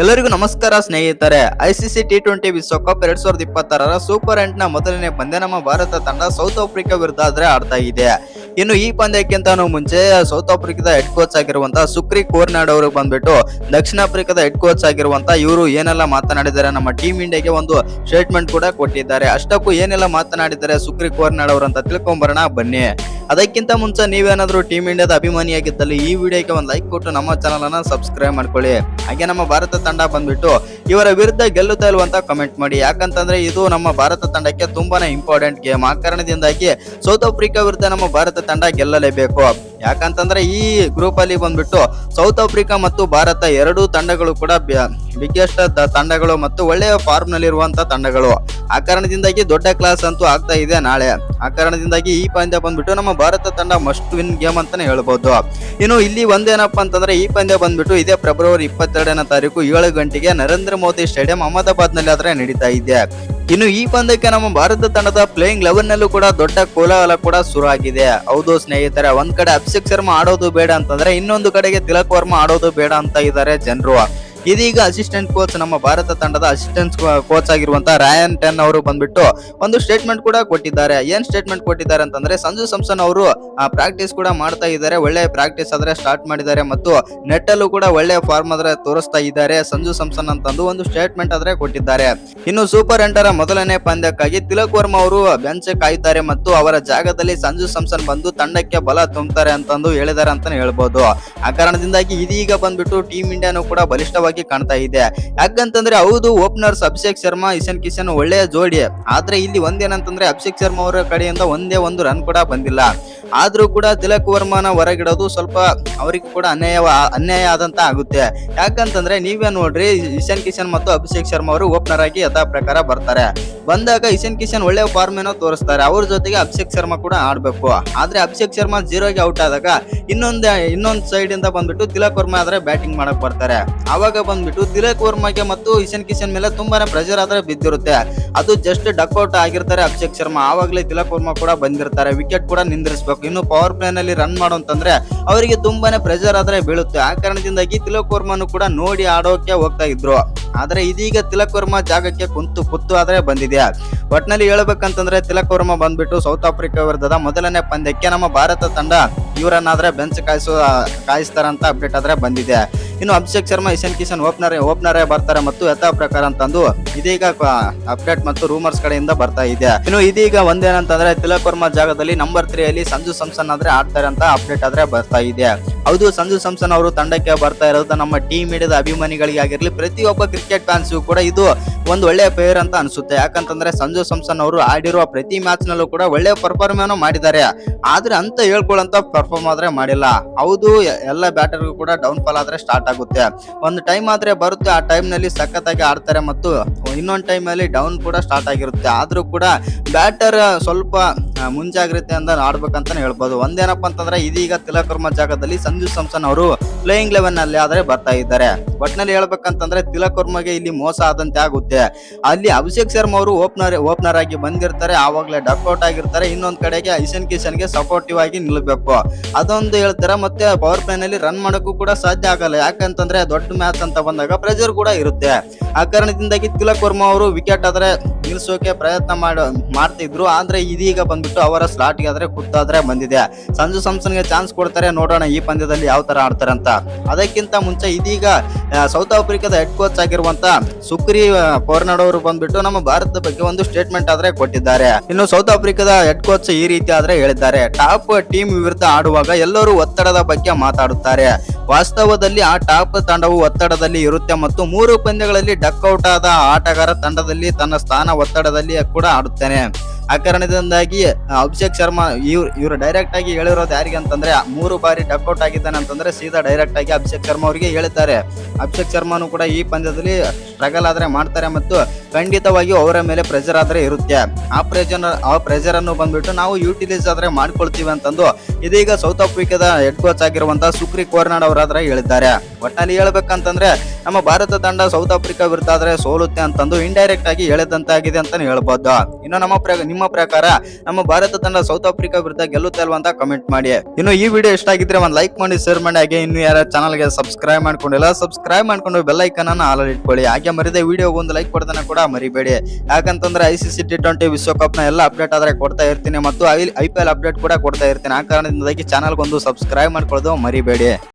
ಎಲ್ಲರಿಗೂ ನಮಸ್ಕಾರ ಸ್ನೇಹಿತರೆ. ಐಸಿಸಿ T20 ವಿಶ್ವಕಪ್ 2026ರ ಸೂಪರ್ 8ನ ಮೊದಲನೇ ಪಂದ್ಯ ನಮ್ಮ ಭಾರತ ತಂಡ ಸೌತ್ ಆಫ್ರಿಕಾ ವಿರುದ್ಧ ಆಡ್ತಾ ಇದೆ. ಇನ್ನು ಈ ಪಂದ್ಯಕ್ಕಿಂತ ಮುಂಚೆ ಸೌತ್ ಆಫ್ರಿಕಾದ ಹೆಡ್ ಕೋಚ್ ಆಗಿರುವಂತಹ ಸುಕ್ರಿ ಕೋರ್ನಾಡ್ ಅವರು ಬಂದ್ಬಿಟ್ಟು ದಕ್ಷಿಣ ಆಫ್ರಿಕಾದ ಹೆಡ್ ಕೋಚ್ ಆಗಿರುವಂತಹ ಇವರು ಏನೆಲ್ಲ ಮಾತನಾಡಿದ್ದಾರೆ, ನಮ್ಮ ಟೀಮ್ ಇಂಡಿಯಾಗೆ ಒಂದು ಸ್ಟೇಟ್ಮೆಂಟ್ ಕೂಡ ಕೊಟ್ಟಿದ್ದಾರೆ. ಅಷ್ಟಕ್ಕೂ ಏನೆಲ್ಲ ಮಾತನಾಡಿದ್ದಾರೆ ಸುಕ್ರಿ ಕೋರ್ನಾಡ್ ಅವರು ಅಂತ ತಿಳ್ಕೊಂಬರೋಣ ಬನ್ನಿ. ಅದಕ್ಕಿಂತ ಮುಂಚೆ ನೀವೇನಾದ್ರೂ ಟೀಮ್ ಇಂಡಿಯಾದ ಅಭಿಮಾನಿಯಾಗಿದ್ದಲ್ಲಿ ಈ ವಿಡಿಯೋಗೆ ಒಂದು ಲೈಕ್ ಕೊಟ್ಟು ನಮ್ಮ ಚಾನಲ್ ಅನ್ನ ಸಬ್ಸ್ಕ್ರೈಬ್ ಮಾಡ್ಕೊಳ್ಳಿ. ಹಾಗೆ ನಮ್ಮ ಭಾರತ ತಂಡ ಬಂದ್ಬಿಟ್ಟು ಇವರ ವಿರುದ್ಧ ಗೆಲ್ಲುತ್ತಾ ಇಲ್ವಂತ ಕಮೆಂಟ್ ಮಾಡಿ. ಯಾಕಂತಂದ್ರೆ ಇದು ನಮ್ಮ ಭಾರತ ತಂಡಕ್ಕೆ ತುಂಬಾನೇ ಇಂಪಾರ್ಟೆಂಟ್ ಗೇಮ್. ಆ ಕಾರಣದಿಂದಾಗಿ ಸೌತ್ ಆಫ್ರಿಕಾ ವಿರುದ್ಧ ನಮ್ಮ ಭಾರತ ತಂಡ ಗೆಲ್ಲಲೇಬೇಕು. ಯಾಕಂತಂದ್ರೆ ಈ ಗ್ರೂಪ್ ಅಲ್ಲಿ ಬಂದ್ಬಿಟ್ಟು ಸೌತ್ ಆಫ್ರಿಕಾ ಮತ್ತು ಭಾರತ ಎರಡೂ ತಂಡಗಳು ಕೂಡ ಬಿಗ್ಗೆಸ್ಟ್ ತಂಡಗಳು ಮತ್ತು ಒಳ್ಳೆಯ ಫಾರ್ಮ್ ನಲ್ಲಿ ಇರುವಂತಹ ತಂಡಗಳು. ಆ ಕಾರಣದಿಂದಾಗಿ ದೊಡ್ಡ ಕ್ಲಾಸ್ ಅಂತೂ ಆಗ್ತಾ ಇದೆ ನಾಳೆ. ಆ ಕಾರಣದಿಂದಾಗಿ ಈ ಪಂದ್ಯ ಬಂದ್ಬಿಟ್ಟು ನಮ್ಮ ಭಾರತ ತಂಡ ಮಸ್ಟ್ ವಿನ್ ಗೇಮ್ ಅಂತಾನೆ ಹೇಳ್ಬೋದು. ಇನ್ನು ಇಲ್ಲಿ ಒಂದೇನಪ್ಪ ಅಂತಂದ್ರೆ ಈ ಪಂದ್ಯ ಬಂದ್ಬಿಟ್ಟು ಇದೇ ಫೆಬ್ರವರಿ 22ನೇ ತಾರೀಕು 7 ಗಂಟೆಗೆ ನರೇಂದ್ರ ಮೋದಿ ಸ್ಟೇಡಿಯಂ ಅಹಮದಾಬಾದ್ ನಲ್ಲಿ ಆದ್ರೆ ನಡೀತಾ ಇದೆ. ಇನ್ನು ಈ ಪಂದ್ಯಕ್ಕೆ ನಮ್ಮ ಭಾರತ ತಂಡದ ಪ್ಲೇಯಿಂಗ್ 11 ನಲ್ಲೂ ಕೂಡ ದೊಡ್ಡ ಕೋಲಾಹಲ ಕೂಡ ಶುರು ಆಗಿದೆ. ಹೌದು ಸ್ನೇಹಿತರೆ, ಒಂದ್ ಕಡೆ ಅಭಿಷೇಕ್ ಶರ್ಮಾ ಆಡೋದು ಬೇಡ ಅಂತಂದ್ರೆ ಇನ್ನೊಂದು ಕಡೆಗೆ ತಿಲಕ್ ವರ್ಮಾ ಆಡೋದು ಬೇಡ ಅಂತ ಇದ್ದಾರೆ ಜನರು. ಇದೀಗ ಅಸಿಸ್ಟೆಂಟ್ ಕೋಚ್ ನಮ್ಮ ಭಾರತ ತಂಡದ ಅಸಿಸ್ಟೆಂಟ್ ಕೋಚ್ ಆಗಿರುವಂತಹ ರಾಯನ್ ಟೆನ್ ಅವರು ಬಂದ್ಬಿಟ್ಟು ಒಂದು ಸ್ಟೇಟ್ಮೆಂಟ್ ಕೂಡ ಕೊಟ್ಟಿದ್ದಾರೆ. ಏನ್ ಸ್ಟೇಟ್ಮೆಂಟ್ ಕೊಟ್ಟಿದ್ದಾರೆ ಅಂತಂದ್ರೆ ಸಂಜು ಸ್ಯಾಮ್ಸನ್ ಅವರು ಪ್ರಾಕ್ಟೀಸ್ ಕೂಡ ಮಾಡ್ತಾ ಇದ್ದಾರೆ, ಒಳ್ಳೆ ಪ್ರಾಕ್ಟೀಸ್ ಆದ್ರೆ ಸ್ಟಾರ್ಟ್ ಮಾಡಿದ್ದಾರೆ ಮತ್ತು ನೆಟ್ ಅಲ್ಲೂ ಕೂಡ ಒಳ್ಳೆ ಫಾರ್ಮ್ ಆದ್ರೆ ತೋರಿಸ್ತಾ ಇದ್ದಾರೆ ಸಂಜು ಸ್ಯಾಮ್ಸನ್ ಅಂತಂದು ಒಂದು ಸ್ಟೇಟ್ಮೆಂಟ್ ಆದ್ರೆ ಕೊಟ್ಟಿದ್ದಾರೆ. ಇನ್ನು ಸೂಪರ್ 8ರ ಮೊದಲನೇ ಪಂದ್ಯಕ್ಕಾಗಿ ತಿಲಕ್ ವರ್ಮಾ ಅವರು ಬೆಂಚ್ ಕಾಯ್ತಾರೆ ಮತ್ತು ಅವರ ಜಾಗದಲ್ಲಿ ಸಂಜು ಸ್ಯಾಮ್ಸನ್ ಬಂದು ತಂಡಕ್ಕೆ ಬಲ ತುಂಬುತ್ತಾರೆ ಅಂತಂದು ಹೇಳಿದ್ದಾರೆ ಅಂತಾನೆ ಹೇಳ್ಬೋದು. ಆ ಕಾರಣದಿಂದಾಗಿ ಇದೀಗ ಬಂದ್ಬಿಟ್ಟು ಟೀಮ್ ಇಂಡಿಯಾನು ಕೂಡ ಬಲಿಷ್ಠವಾಗಿ ಕಾಣ್ತಾ ಇದೆ. ಯಾಕಂತಂದ್ರೆ ಹೌದು, ಓಪನರ್ಸ್ ಅಭಿಷೇಕ್ ಶರ್ಮಾ ಇಶಾನ್ ಕಿಶನ್ ಒಳ್ಳೆಯ ಜೋಡಿ. ಆದ್ರೆ ಇಲ್ಲಿ ಒಂದೇನಂತಂದ್ರೆ ಅಭಿಷೇಕ್ ಶರ್ಮಾ ಅವರ ಕಡೆಯಿಂದ ಒಂದೇ ಒಂದು ರನ್ ಕೂಡ ಬಂದಿಲ್ಲ. ಆದ್ರೂ ಕೂಡ ತಿಲಕ್ ವರ್ಮಾನ ಹೊರಗಿಡೋದು ಸ್ವಲ್ಪ ಅವರಿಗೆ ಕೂಡ ಅನ್ಯಾಯ ಆದಂತ ಆಗುತ್ತೆ. ಯಾಕಂತಂದ್ರೆ ನೀವೇ ನೋಡ್ರಿ, ಇಶಾನ್ ಕಿಶನ್ ಮತ್ತು ಅಭಿಷೇಕ್ ಶರ್ಮಾ ಅವರು ಓಪನರ್ ಆಗಿ ಯಥಾ ಪ್ರಕಾರ ಬರ್ತಾರೆ. ಬಂದಾಗ ಇಶಾನ್ ಕಿಶನ್ ಒಳ್ಳೆ ಫಾರ್ಮ್ ಏನೋ ತೋರಿಸ್ತಾರೆ, ಅವ್ರ ಜೊತೆಗೆ ಅಭಿಷೇಕ್ ಶರ್ಮಾ ಕೂಡ ಆಡ್ಬೇಕು. ಆದ್ರೆ ಅಭಿಷೇಕ್ ಶರ್ಮಾ 0ಗೆ ಔಟ್ ಆದಾಗ ಇನ್ನೊಂದ್ ಸೈಡ್ ಇಂದ ಬಂದ್ಬಿಟ್ಟು ತಿಲಕ್ ವರ್ಮಾ ಆದ್ರೆ ಬ್ಯಾಟಿಂಗ್ ಮಾಡಕ್ ಬರ್ತಾರೆ. ಅವಾಗ ಬಂದ್ಬಿಟ್ಟು ತಿಲಕ್ ವರ್ಮಾಗೆ ಮತ್ತು ಇಶಾನ್ ಕಿಶನ್ ಮೇಲೆ ತುಂಬಾನೇ ಪ್ರೆಷರ್ ಆದ್ರೆ ಬಿದ್ದಿರುತ್ತೆ. ಅದು ಜಸ್ಟ್ ಡಕ್ಔಟ್ ಆಗಿರ್ತಾರೆ ಅಭಿಷೇಕ್ ಶರ್ಮಾ, ಆವಾಗಲೇ ತಿಲಕ್ ವರ್ಮಾ ಕೂಡ ಬಂದಿರ್ತಾರೆ, ವಿಕೆಟ್ ಕೂಡ ನಿಂದಿರಿಸಬೇಕು. ಇನ್ನು ಪವರ್ ಪ್ಲೇ ನಲ್ಲಿ ರನ್ ಮಾಡೋ ಅಂತಂದ್ರೆ ಅವರಿಗೆ ತುಂಬಾನೇ ಪ್ರೆಷರ್ ಆದ್ರೆ ಬೀಳುತ್ತೆ. ಆ ಕಾರಣದಿಂದಾಗಿ ತಿಲಕ್ ವರ್ಮಾನು ಕೂಡ ನೋಡಿ ಆಡೋಕೆ ಹೋಗ್ತಾ ಇದ್ರು. ಆದ್ರೆ ಇದೀಗ ತಿಲಕ್ ವರ್ಮಾ ಜಾಗಕ್ಕೆ ಕುತ್ತು ಆದ್ರೆ ಬಂದಿದೆ. ಒಟ್ನಲ್ಲಿ ಹೇಳ್ಬೇಕಂತಂದ್ರೆ ತಿಲಕ್ ವರ್ಮಾ ಬಂದ್ಬಿಟ್ಟು ಸೌತ್ ಆಫ್ರಿಕಾ ವಿರುದ್ಧದ ಮೊದಲನೇ ಪಂದ್ಯಕ್ಕೆ ನಮ್ಮ ಭಾರತ ತಂಡ ಇವರನ್ನಾದ್ರೆ ಬೆಂಚ್ ಕಾಯಿಸ್ತಾರಂತ ಅಪ್ಡೇಟ್ ಆದ್ರೆ ಬಂದಿದೆ. ಇನ್ನು ಅಭಿಷೇಕ್ ಶರ್ಮಾ ಇಶಾನ್ ಕಿಶನ್ ಓಪನರೇ ಬರ್ತಾರೆ ಮತ್ತು ಯಥಾ ಪ್ರಕಾರ ಅಂತಂದು ಇದೀಗ ಅಪ್ಡೇಟ್ ಮತ್ತು ರೂಮರ್ಸ್ ಕಡೆಯಿಂದ ಬರ್ತಾ ಇದೆ. ಇನ್ನು ಇದೀಗ ಒಂದೇನಂತಂದ್ರೆ ತಿಲಕ್ ವರ್ಮಾ ಜಾಗದಲ್ಲಿ ನಂಬರ್ 3 ಅಲ್ಲಿ ಸಂಜು ಸ್ಯಾಮ್ಸನ್ ಆದ್ರೆ ಆಡ್ತಾರೆ ಅಂತ ಅಪ್ಡೇಟ್ ಆದ್ರೆ ಬರ್ತಾ ಇದೆ. ಹೌದು, ಸಂಜು ಸ್ಯಾಮ್ಸನ್ ಅವರು ತಂಡಕ್ಕೆ ಬರ್ತಾ ಇರೋದು ನಮ್ಮ ಟೀಮ್ ಇಂಡಿಯಾದ ಅಭಿಮಾನಿಗಳಿಗೆ ಆಗಿರ್ಲಿ, ಪ್ರತಿಯೊಬ್ಬ ಕ್ರಿಕೆಟ್ ಫ್ಯಾನ್ಸ್ಗೂ ಕೂಡ ಇದು ಒಂದು ಒಳ್ಳೆ ಪ್ಲೇಯರ್ ಅಂತ ಅನ್ಸುತ್ತೆ. ಯಾಕಂತಂದ್ರೆ ಸಂಜು ಸ್ಯಾಮ್ಸನ್ ಅವರು ಆಡಿರುವ ಪ್ರತಿ ಮ್ಯಾಚ್ ನಲ್ಲೂ ಕೂಡ ಒಳ್ಳೆ ಪರ್ಫಾರ್ಮೆನ್ಸ್ ಮಾಡಿದ್ದಾರೆ. ಆದ್ರೆ ಅಂತ ಹೇಳ್ಕೊಳ್ಳಂತ ಪರ್ಫಾರ್ಮ್ ಆದ್ರೆ ಮಾಡಿಲ್ಲ. ಹೌದು, ಎಲ್ಲ ಬ್ಯಾಟರ್ಗೂ ಕೂಡ ಡೌನ್ ಫಾಲ್ ಆದ್ರೆ ಸ್ಟಾರ್ಟ್ ಆಗುತ್ತೆ. ಒಂದು ಟೈಮ್ ಆದ್ರೆ ಬರುತ್ತೆ, ಆ ಟೈಮ್ ನಲ್ಲಿ ಸಖತ್ತಾಗಿ ಆಡ್ತಾರೆ ಮತ್ತು ಇನ್ನೊಂದು ಟೈಮ್ ಅಲ್ಲಿ ಡೌನ್ ಕೂಡ ಸ್ಟಾರ್ಟ್ ಆಗಿರುತ್ತೆ. ಆದ್ರೂ ಕೂಡ ಬ್ಯಾಟರ್ ಸ್ವಲ್ಪ ಮುಂಜಾಗ್ರತೆ ಅಂತ ಆಡ್ಬೇಕಂತಾನೆ ಹೇಳ್ಬೋದು. ಒಂದೇನಪ್ಪ ಅಂತಂದ್ರೆ ಇದೀಗ ತಿಲಕ್ ವರ್ಮಾ ಜಾಗದಲ್ಲಿ ಸಂಜು ಸ್ಯಾಮ್ಸನ್ ಅವರು ಪ್ಲೇಯಿಂಗ್ 11 ನಲ್ಲಿ ಆದ್ರೆ ಬರ್ತಾ ಇದ್ದಾರೆ. ಒಟ್ನಲ್ಲಿ ಹೇಳ್ಬೇಕಂತಂದ್ರೆ ತಿಲಕ್ ವರ್ಮಾಗೆ ಇಲ್ಲಿ ಮೋಸ ಆದಂತೆ ಆಗುತ್ತೆ. ಅಲ್ಲಿ ಅಭಿಷೇಕ್ ಶರ್ಮಾ ಅವರು ಓಪನರ್ ಆಗಿ ಬಂದಿರ್ತಾರೆ, ಆವಾಗಲೇ ಡಕ್ಔಟ್ ಆಗಿರ್ತಾರೆ. ಇನ್ನೊಂದ್ ಕಡೆಗೆ ಇಶಾನ್ ಕಿಶನ್ ಗೆ ಸಪೋರ್ಟಿವ್ ಆಗಿ ನಿಲ್ಬೇಕು, ಅದೊಂದು ಹೇಳ್ತಾರೆ. ಮತ್ತೆ ಪವರ್ ಪ್ಲೇ ನಲ್ಲಿ ರನ್ ಮಾಡೋಕ್ಕೂ ಕೂಡ ಸಾಧ್ಯ ಆಗಲ್ಲ. ಯಾಕಂತಂದ್ರೆ ದೊಡ್ಡ ಮ್ಯಾಚ್ ಅಂತ ಬಂದಾಗ ಪ್ರೆಷರ್ ಕೂಡ ಇರುತ್ತೆ. ಆ ಕಾರಣದಿಂದಾಗಿ ತಿಲಕ್ ವರ್ಮಾ ಅವರು ವಿಕೆಟ್ ಆದ್ರೆ ನಿಲ್ಸೋಕೆ ಪ್ರಯತ್ನ ಮಾಡ್ತಿದ್ರು. ಆದ್ರೆ ಇದೀಗ ಬಂದ್ಬಿಟ್ಟು ಅವರ ಸ್ಲಾಟ್ ಗೆ ಆದ್ರೆ ಕುತ್ತಾದ್ರೆ ಬಂದಿದೆ. ಸಂಜು ಸ್ಯಾಮ್ಸನ್ ಗೆ ಚಾನ್ಸ್ ಕೊಡ್ತಾರೆ, ನೋಡೋಣ ಈ ಪಂದ್ಯದಲ್ಲಿ ಯಾವ ತರ ಆಡ್ತಾರೆ ಅಂತ. ಅದಕ್ಕಿಂತ ಮುಂಚೆ ಇದೀಗ ಸೌತ್ ಆಫ್ರಿಕಾದ ಹೆಡ್ ಕೋಚ್ ಆಗಿರುವಂತ ಸುಕ್ರಿ ಕೋರ್ನಾಡ್ ಅವರು ಬಂದ್ಬಿಟ್ಟು ನಮ್ಮ ಭಾರತದ ಬಗ್ಗೆ ಒಂದು ಸ್ಟೇಟ್ಮೆಂಟ್ ಆದ್ರೆ ಕೊಟ್ಟಿದ್ದಾರೆ. ಇನ್ನು ಸೌತ್ ಆಫ್ರಿಕಾದ ಹೆಡ್ ಕೋಚ್ ಈ ರೀತಿ ಆದ್ರೆ ಹೇಳಿದ್ದಾರೆ, ಟಾಪ್ ಟೀಮ್ ವಿರುದ್ಧ ಆಡುವಾಗ ಎಲ್ಲರೂ ಒತ್ತಡದ ಬಗ್ಗೆ ಮಾತಾಡುತ್ತಾರೆ. ವಾಸ್ತವದಲ್ಲಿ ಆ ಟಾಪ್ ತಂಡವು ಒತ್ತಡದಲ್ಲಿ ಇರುತ್ತೆ ಮತ್ತು 3 ಪಂದ್ಯಗಳಲ್ಲಿ ಡಕ್ಔಟ್ ಆದ ಆಟಗಾರ ತಂಡದಲ್ಲಿ ತನ್ನ ಸ್ಥಾನ ಒತ್ತಡದಲ್ಲಿ ಕೂಡ ಆಡುತ್ತಾನೆ. ಆ ಕಾರಣದಿಂದಾಗಿ ಅಭಿಷೇಕ್ ಶರ್ಮಾ ಇವರು ಡೈರೆಕ್ಟ್ ಆಗಿ ಹೇಳಿರೋದು ಯಾರಿಗೆ ಅಂತಂದ್ರೆ 3 ಬಾರಿ ಡಕ್ಔಟ್ ಆಗಿದ್ದಾನೆ ಅಂತಂದ್ರೆ ಸೀದಾ ಡೈರೆಕ್ಟ್ ಆಗಿ ಅಭಿಷೇಕ್ ಶರ್ಮಾ ಅವರಿಗೆ ಹೇಳಿದ್ದಾರೆ. ಅಭಿಷೇಕ್ ಶರ್ಮಾನು ಕೂಡ ಈ ಪಂದ್ಯದಲ್ಲಿ ಸ್ಟ್ರಗಲ್ ಆದ್ರೆ ಮಾಡ್ತಾರೆ ಮತ್ತು ಖಂಡಿತವಾಗಿ ಅವರ ಮೇಲೆ ಪ್ರೆಷರ್ ಆದ್ರೆ ಇರುತ್ತೆ. ಆ ಪ್ರೆಷರ್ ಅನ್ನು ಬಂದ್ಬಿಟ್ಟು ನಾವು ಯೂಟಿಲೈಸ್ ಆದ್ರೆ ಮಾಡ್ಕೊಳ್ತೀವಿ ಅಂತಂದು ಇದೀಗ ಸೌತ್ ಆಫ್ರಿಕಾದ ಹೆಡ್ ಕೋಚ್ ಆಗಿರುವಂತಹ ಸುಕ್ರಿ ಕೋರ್ನಾಡ್ ಅವರಾದ್ರೆ ಹೇಳಿದ್ದಾರೆ. ಒಟ್ಟಿನಲ್ಲಿ ಹೇಳ್ಬೇಕಂತಂದ್ರೆ ನಮ್ಮ ಭಾರತ ತಂಡ ಸೌತ್ ಆಫ್ರಿಕಾ ವಿರುದ್ಧ ಆದ್ರೆ ಸೋಲುತ್ತೆ ಅಂತಂದು ಇಂಡೈರೆಕ್ಟ್ ಆಗಿ ಹೇಳಿದಂತಾಗಿದೆ ಅಂತಾನೆ ಹೇಳ್ಬೋದು. ಇನ್ನು ನಿಮ್ಮ ಪ್ರಕಾರ ನಮ್ಮ ಭಾರತ ತಂಡ ಸೌತ್ ಆಫ್ರಿಕಾ ವಿರುದ್ಧ ಗೆಲ್ಲುತ್ತೆ ಅಲ್ವಾ ಅಂತ ಕಮೆಂಟ್ ಮಾಡಿ. ಇನ್ನು ಈ ವಿಡಿಯೋ ಇಷ್ಟ ಆಗಿದ್ರೆ ಒಂದು ಲೈಕ್ ಮಾಡಿ, ಶೇರ್ ಮಾಡಿ, ಹಾಗೆ ಇನ್ನು ಯಾರ ಚಾನಲ್ಗೆ ಸಬ್ಸ್ಕ್ರೈಬ್ ಮಾಡ್ಕೊಂಡಿಲ್ಲ ಸಬ್ಸ್ಕ್ರೈಬ್ ಮಾಡ್ಕೊಂಡು ಬೆಲ್ ಐಕನ್ ಅನ್ನ ಆಲ್ ಇಟ್ಕೊಳ್ಳಿ. ಹಾಗೆ ಮರಿದೆ ವಿಡಿಯೋ ಒಂದು ಲೈಕ್ ಕೊಡೋದನ್ನ ಕೂಡ ಮರಿಬೇಡಿ. ಯಾಕಂತಂದ್ರೆ ICC T20 ವಿಶ್ವಕಪ್ ನ ಎಲ್ಲ ಅಪ್ಡೇಟ್ ಆದ್ರೆ ಕೊಡ್ತಾ ಇರ್ತೀನಿ ಮತ್ತು IPL ಅಪ್ಡೇಟ್ ಕೂಡ ಕೊಡ್ತಾ ಇರ್ತೀನಿ. ಆ ಕಾರಣದಿಂದಾಗಿ ಚಾನಲ್ಗೆ ಒಂದು ಸಬ್ಸ್ಕ್ರೈಬ್ ಮಾಡ್ಕೊಳ್ಳೋದು ಮರಿಬೇಡಿ.